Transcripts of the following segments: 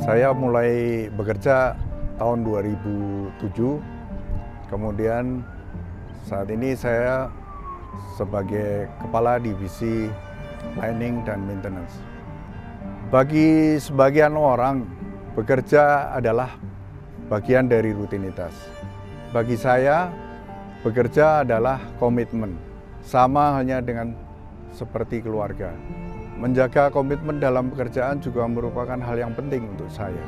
Saya mulai bekerja tahun 2007, kemudian saat ini saya sebagai Kepala Divisi Planning dan Maintenance. Bagi sebagian orang, bekerja adalah bagian dari rutinitas. Bagi saya, bekerja adalah komitmen, sama halnya dengan seperti keluarga. Menjaga komitmen dalam pekerjaan juga merupakan hal yang penting untuk saya.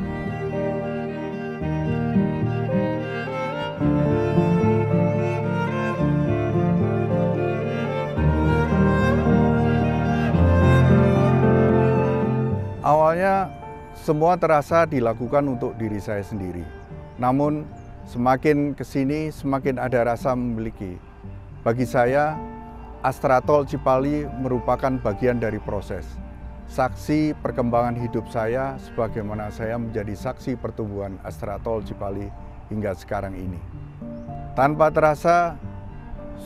Awalnya semua terasa dilakukan untuk diri saya sendiri. Namun semakin kesini semakin ada rasa memiliki. Bagi saya, Astra Tol Cipali merupakan bagian dari proses. Saksi perkembangan hidup saya sebagaimana saya menjadi saksi pertumbuhan Astra Tol Cipali hingga sekarang ini. Tanpa terasa,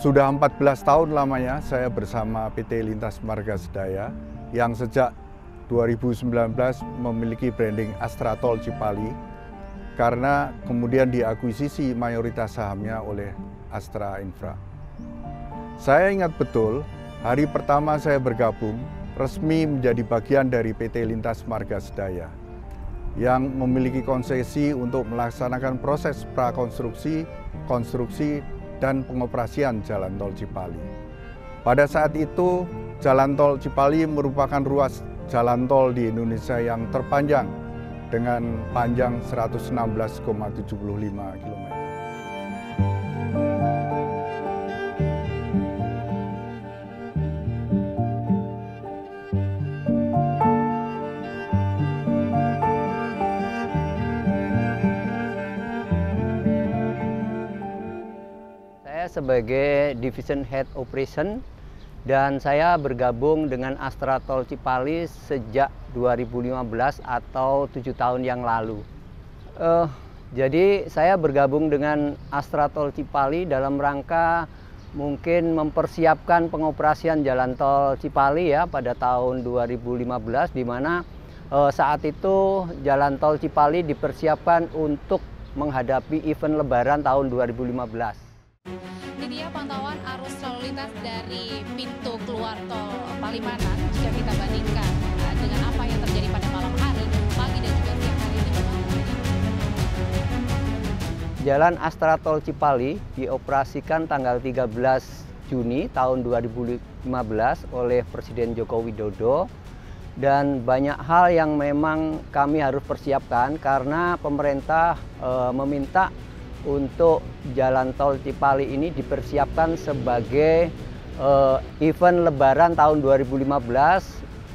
sudah 14 tahun lamanya saya bersama PT Lintas Marga Sedaya yang sejak 2019 memiliki branding Astra Tol Cipali karena kemudian diakuisisi mayoritas sahamnya oleh Astra Infra. Saya ingat betul, hari pertama saya bergabung, resmi menjadi bagian dari PT Lintas Marga Sedaya yang memiliki konsesi untuk melaksanakan proses prakonstruksi, konstruksi, dan pengoperasian Jalan Tol Cipali. Pada saat itu, Jalan Tol Cipali merupakan ruas jalan tol di Indonesia yang terpanjang dengan panjang 116,75 km. Sebagai Division Head Operation dan saya bergabung dengan Astra Tol Cipali sejak 2015 atau 7 tahun yang lalu. Jadi saya bergabung dengan Astra Tol Cipali dalam rangka mungkin mempersiapkan pengoperasian Jalan Tol Cipali ya pada tahun 2015, di mana saat itu Jalan Tol Cipali dipersiapkan untuk menghadapi event Lebaran tahun 2015. Ini dia pantauan arus lalu lintas dari pintu keluar tol Palimanan jika kita bandingkan dengan apa yang terjadi pada malam hari, pagi dan juga siang hari ini. Jalan Astra Tol Cipali dioperasikan tanggal 13 Juni tahun 2015 oleh Presiden Joko Widodo, dan banyak hal yang memang kami harus persiapkan karena pemerintah meminta untuk Jalan Tol Cipali ini dipersiapkan sebagai event Lebaran tahun 2015,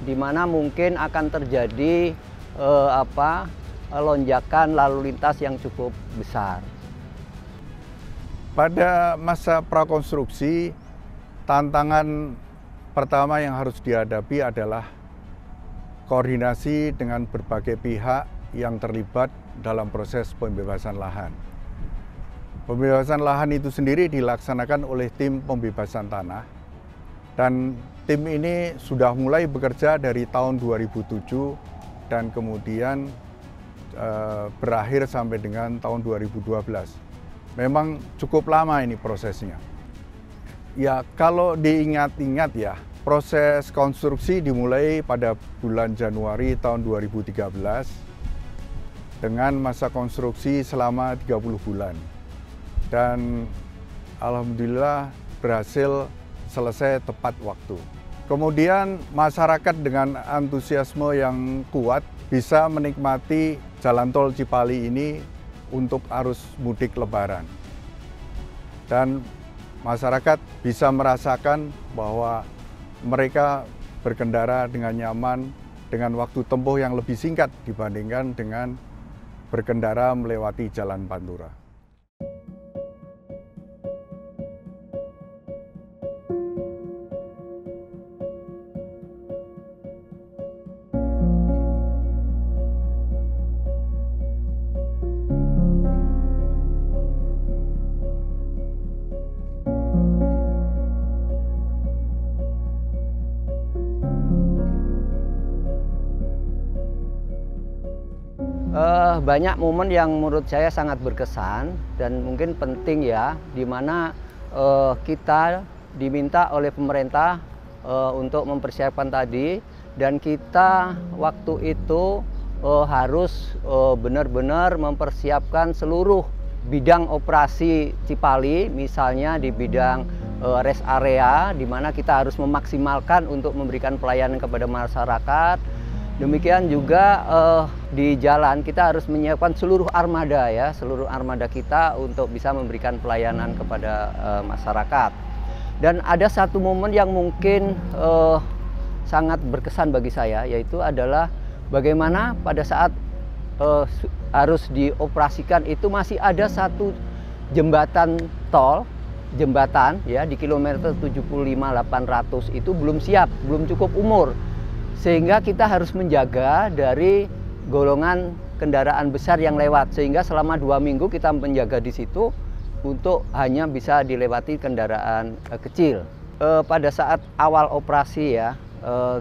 di mana mungkin akan terjadi lonjakan lalu lintas yang cukup besar. Pada masa prakonstruksi, tantangan pertama yang harus dihadapi adalah koordinasi dengan berbagai pihak yang terlibat dalam proses pembebasan lahan. Pembebasan lahan itu sendiri dilaksanakan oleh tim pembebasan tanah, dan tim ini sudah mulai bekerja dari tahun 2007 dan kemudian berakhir sampai dengan tahun 2012. Memang cukup lama ini prosesnya. Ya, kalau diingat-ingat ya, proses konstruksi dimulai pada bulan Januari tahun 2013 dengan masa konstruksi selama 30 bulan. Dan alhamdulillah berhasil selesai tepat waktu. Kemudian masyarakat dengan antusiasme yang kuat bisa menikmati Jalan Tol Cipali ini untuk arus mudik Lebaran. Dan masyarakat bisa merasakan bahwa mereka berkendara dengan nyaman, dengan waktu tempuh yang lebih singkat dibandingkan dengan berkendara melewati Jalan Pantura. Banyak momen yang menurut saya sangat berkesan dan mungkin penting ya, di mana kita diminta oleh pemerintah untuk mempersiapkan tadi, dan kita waktu itu harus benar-benar mempersiapkan seluruh bidang operasi Cipali, misalnya di bidang rest area, di mana kita harus memaksimalkan untuk memberikan pelayanan kepada masyarakat. Demikian juga di jalan kita harus menyiapkan seluruh armada ya, seluruh armada kita untuk bisa memberikan pelayanan kepada masyarakat. Dan ada satu momen yang mungkin sangat berkesan bagi saya, yaitu adalah bagaimana pada saat harus dioperasikan itu masih ada satu jembatan tol, jembatan ya di kilometer 75-800 itu belum siap, belum cukup umur. Sehingga kita harus menjaga dari golongan kendaraan besar yang lewat, sehingga selama 2 minggu kita menjaga di situ untuk hanya bisa dilewati kendaraan kecil. Pada saat awal operasi ya,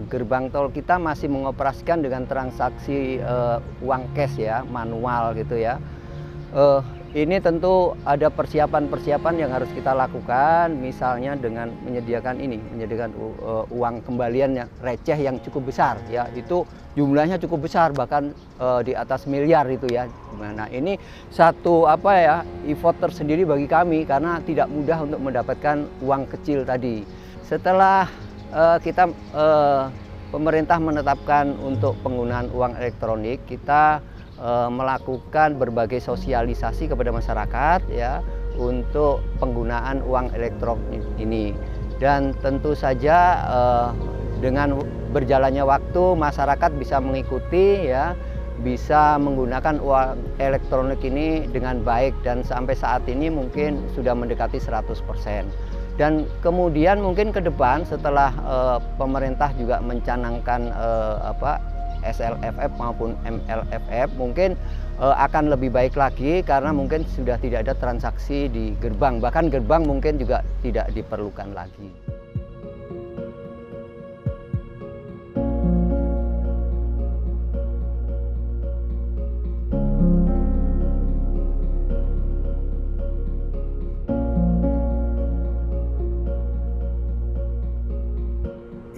gerbang tol kita masih mengoperasikan dengan transaksi uang cash ya, manual gitu ya. Ini tentu ada persiapan-persiapan yang harus kita lakukan, misalnya dengan menyediakan uang kembalian yang receh yang cukup besar ya, itu jumlahnya cukup besar, bahkan di atas miliar itu ya. Nah, ini satu effort tersendiri bagi kami karena tidak mudah untuk mendapatkan uang kecil tadi. Setelah pemerintah menetapkan untuk penggunaan uang elektronik, kita melakukan berbagai sosialisasi kepada masyarakat ya untuk penggunaan uang elektronik ini. Dan tentu saja dengan berjalannya waktu masyarakat bisa mengikuti ya, bisa menggunakan uang elektronik ini dengan baik, dan sampai saat ini mungkin sudah mendekati 100%. Dan kemudian mungkin ke depan setelah pemerintah juga mencanangkan SLFF maupun MLFF, mungkin akan lebih baik lagi karena mungkin sudah tidak ada transaksi di gerbang, bahkan gerbang mungkin juga tidak diperlukan lagi.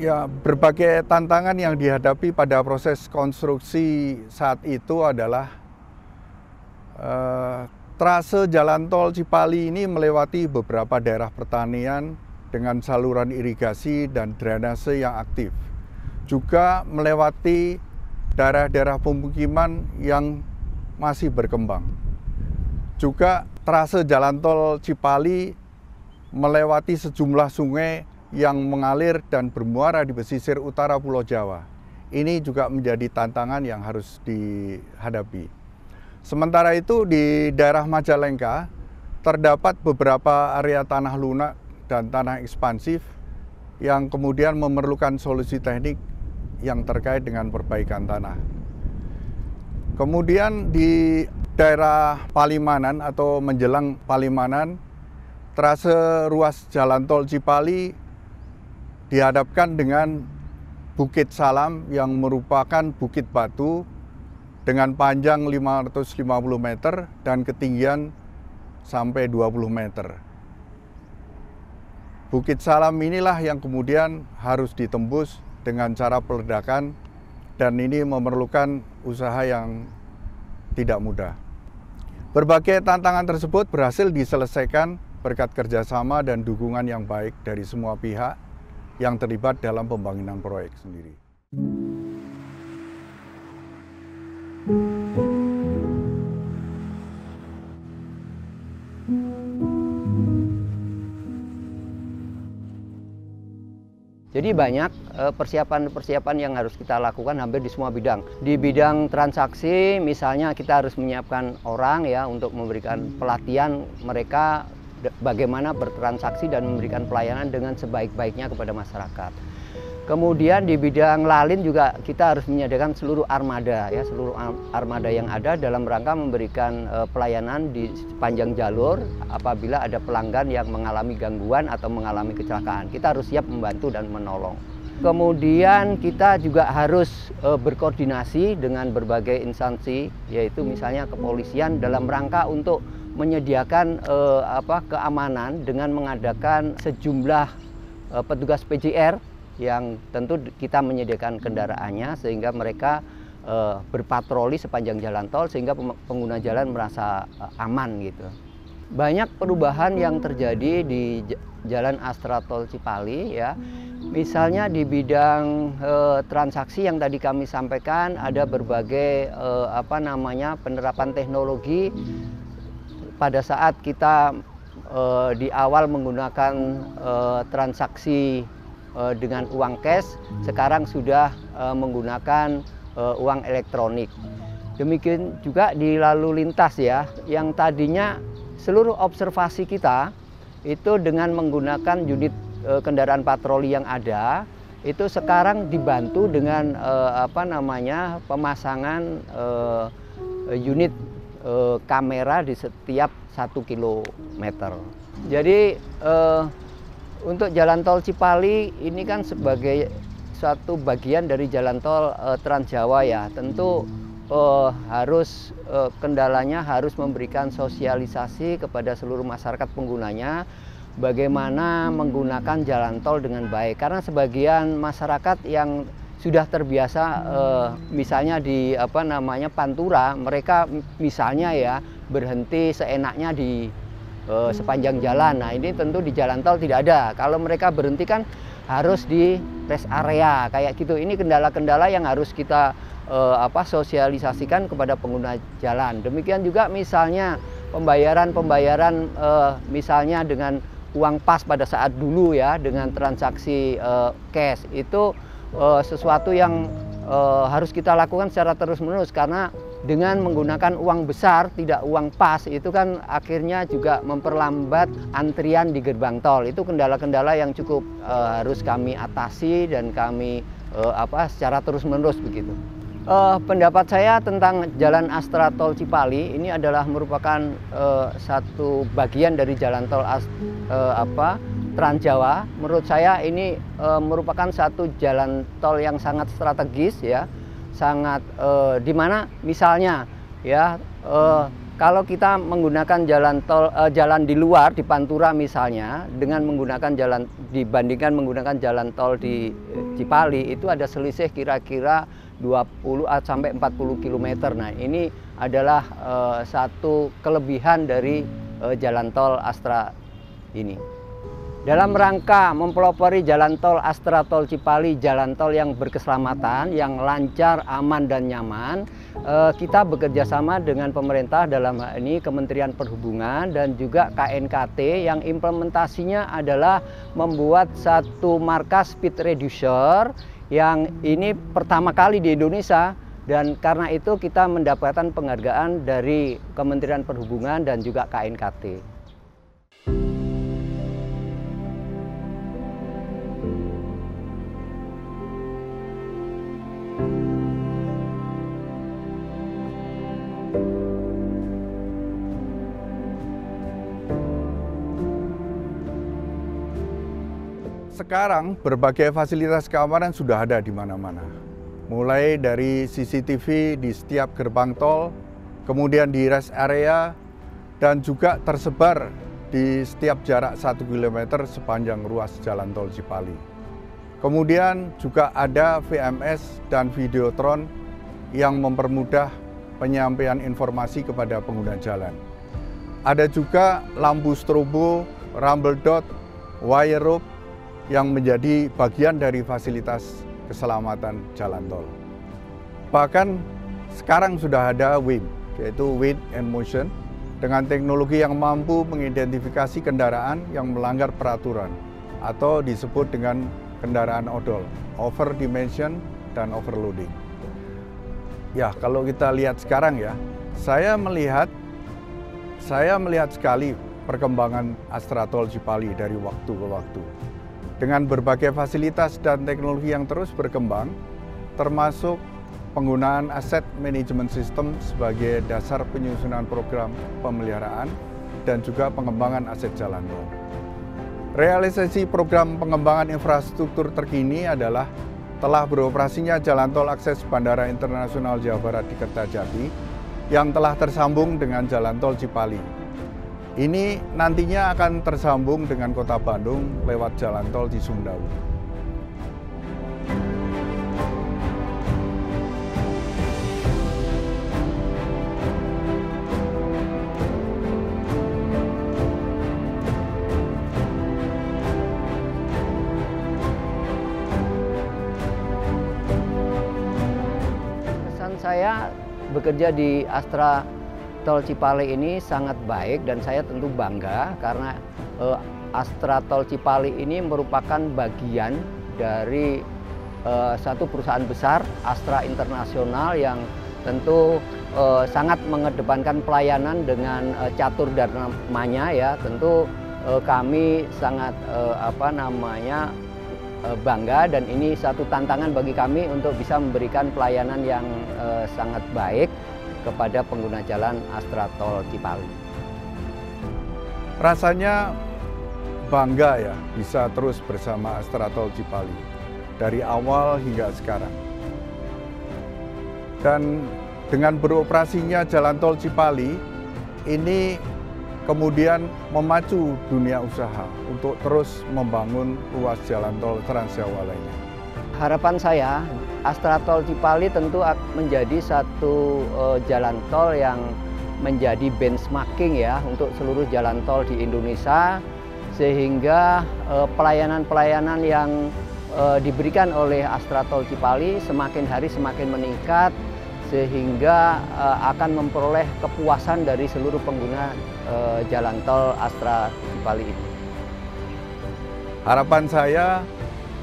Ya, berbagai tantangan yang dihadapi pada proses konstruksi saat itu adalah trase jalan tol Cipali ini melewati beberapa daerah pertanian dengan saluran irigasi dan drainase yang aktif. Juga melewati daerah-daerah pemukiman yang masih berkembang. Juga trase jalan tol Cipali melewati sejumlah sungai yang mengalir dan bermuara di pesisir utara Pulau Jawa. Ini juga menjadi tantangan yang harus dihadapi. Sementara itu di daerah Majalengka terdapat beberapa area tanah lunak dan tanah ekspansif yang kemudian memerlukan solusi teknik yang terkait dengan perbaikan tanah. Kemudian di daerah Palimanan atau menjelang Palimanan, trase ruas jalan tol Cipali dihadapkan dengan Bukit Salam yang merupakan bukit batu dengan panjang 550 meter dan ketinggian sampai 20 meter. Bukit Salam inilah yang kemudian harus ditembus dengan cara peledakan, dan ini memerlukan usaha yang tidak mudah. Berbagai tantangan tersebut berhasil diselesaikan berkat kerjasama dan dukungan yang baik dari semua pihak yang terlibat dalam pembangunan proyek sendiri. Jadi banyak persiapan-persiapan yang harus kita lakukan hampir di semua bidang. Di bidang transaksi misalnya kita harus menyiapkan orang ya untuk memberikan pelatihan mereka bagaimana bertransaksi dan memberikan pelayanan dengan sebaik-baiknya kepada masyarakat. Kemudian di bidang lalin juga kita harus menyediakan seluruh armada ya, seluruh armada yang ada dalam rangka memberikan pelayanan di sepanjang jalur apabila ada pelanggan yang mengalami gangguan atau mengalami kecelakaan. Kita harus siap membantu dan menolong. Kemudian kita juga harus berkoordinasi dengan berbagai instansi, yaitu misalnya kepolisian dalam rangka untuk menyediakan keamanan dengan mengadakan sejumlah petugas PJR yang tentu kita menyediakan kendaraannya sehingga mereka berpatroli sepanjang jalan tol sehingga pengguna jalan merasa aman gitu. Banyak perubahan yang terjadi di Jalan Astra Tol Cipali ya. Misalnya di bidang transaksi yang tadi kami sampaikan ada berbagai penerapan teknologi pada saat kita di awal menggunakan transaksi dengan uang cash, sekarang sudah menggunakan uang elektronik. Demikian juga di lalu lintas ya, yang tadinya seluruh observasi kita itu dengan menggunakan unit kendaraan patroli yang ada, itu sekarang dibantu dengan pemasangan unit kamera di setiap 1 kilometer. Jadi untuk jalan tol Cipali ini kan sebagai suatu bagian dari jalan tol Trans Jawa ya, tentu kendalanya harus memberikan sosialisasi kepada seluruh masyarakat penggunanya bagaimana menggunakan jalan tol dengan baik, karena sebagian masyarakat yang sudah terbiasa misalnya di Pantura, mereka misalnya ya berhenti seenaknya di sepanjang jalan. Nah ini tentu di jalan tol tidak ada. Kalau mereka berhenti kan harus di rest area kayak gitu. Ini kendala-kendala yang harus kita sosialisasikan kepada pengguna jalan. Demikian juga misalnya pembayaran misalnya dengan uang pas pada saat dulu ya, dengan transaksi cash itu sesuatu yang harus kita lakukan secara terus-menerus, karena dengan menggunakan uang besar tidak uang pas itu kan akhirnya juga memperlambat antrian di gerbang tol. Itu kendala-kendala yang cukup harus kami atasi dan kami secara terus-menerus begitu. Pendapat saya tentang Jalan Astra Tol Cipali ini adalah merupakan satu bagian dari jalan tol Trans Jawa. Menurut saya ini merupakan satu jalan tol yang sangat strategis ya, sangat dimana misalnya ya kalau kita menggunakan jalan di luar di Pantura misalnya dengan menggunakan dibandingkan menggunakan jalan tol di Cipali itu ada selisih kira-kira 20 sampai 40 km. Nah, ini adalah satu kelebihan dari jalan tol Astra ini. Dalam rangka mempelopori jalan tol Astra Tol Cipali, jalan tol yang berkeselamatan, yang lancar, aman dan nyaman, kita bekerja sama dengan pemerintah, dalam hal ini Kementerian Perhubungan dan juga KNKT, yang implementasinya adalah membuat satu markas speed reducer yang ini pertama kali di Indonesia, dan karena itu kita mendapatkan penghargaan dari Kementerian Perhubungan dan juga KNKT. Sekarang berbagai fasilitas keamanan sudah ada di mana-mana. Mulai dari CCTV di setiap gerbang tol, kemudian di rest area, dan juga tersebar di setiap jarak 1 km sepanjang ruas jalan tol Cipali. Kemudian juga ada VMS dan Videotron yang mempermudah penyampaian informasi kepada pengguna jalan. Ada juga lampu strobo, rumble dot, wire rope, yang menjadi bagian dari fasilitas keselamatan jalan tol. Bahkan sekarang sudah ada WIM, yaitu Weight and Motion, dengan teknologi yang mampu mengidentifikasi kendaraan yang melanggar peraturan atau disebut dengan kendaraan odol, over dimension dan overloading. Ya, kalau kita lihat sekarang ya, saya melihat sekali perkembangan Astra Tol Cipali dari waktu ke waktu. Dengan berbagai fasilitas dan teknologi yang terus berkembang, termasuk penggunaan aset management system sebagai dasar penyusunan program pemeliharaan dan juga pengembangan aset jalan tol. Realisasi program pengembangan infrastruktur terkini adalah telah beroperasinya jalan tol akses Bandara Internasional Jawa Barat di Kertajati yang telah tersambung dengan jalan tol Cipali. Ini nantinya akan tersambung dengan Kota Bandung lewat jalan tol Cisumdawu. Saya bekerja di Astra Tol Cipali ini sangat baik dan saya tentu bangga karena Astra Tol Cipali ini merupakan bagian dari satu perusahaan besar, Astra Internasional, yang tentu sangat mengedepankan pelayanan dengan catur dan namanya ya. Tentu kami sangat bangga dan ini satu tantangan bagi kami untuk bisa memberikan pelayanan yang sangat baik kepada pengguna jalan Astra Tol Cipali. Rasanya bangga ya bisa terus bersama Astra Tol Cipali dari awal hingga sekarang. Dan dengan beroperasinya jalan tol Cipali ini kemudian memacu dunia usaha untuk terus membangun ruas jalan tol Trans Jawa lainnya. Harapan saya, Astra Tol Cipali tentu menjadi satu jalan tol yang menjadi benchmarking ya untuk seluruh jalan tol di Indonesia, sehingga pelayanan-pelayanan yang diberikan oleh Astra Tol Cipali semakin hari semakin meningkat, sehingga akan memperoleh kepuasan dari seluruh pengguna jalan tol Astra Cipali ini. Harapan saya,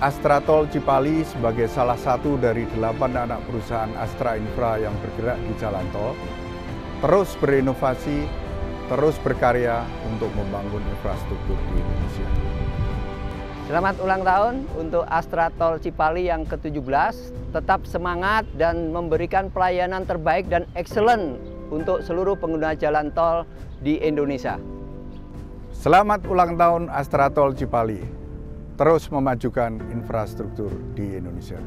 Astra Tol Cipali sebagai salah satu dari 8 anak perusahaan Astra Infra yang bergerak di jalan tol, terus berinovasi, terus berkarya untuk membangun infrastruktur di Indonesia. Selamat ulang tahun untuk Astra Tol Cipali yang ke-17. Tetap semangat dan memberikan pelayanan terbaik dan excellent untuk seluruh pengguna jalan tol di Indonesia. Selamat ulang tahun Astra Tol Cipali, terus memajukan infrastruktur di Indonesia.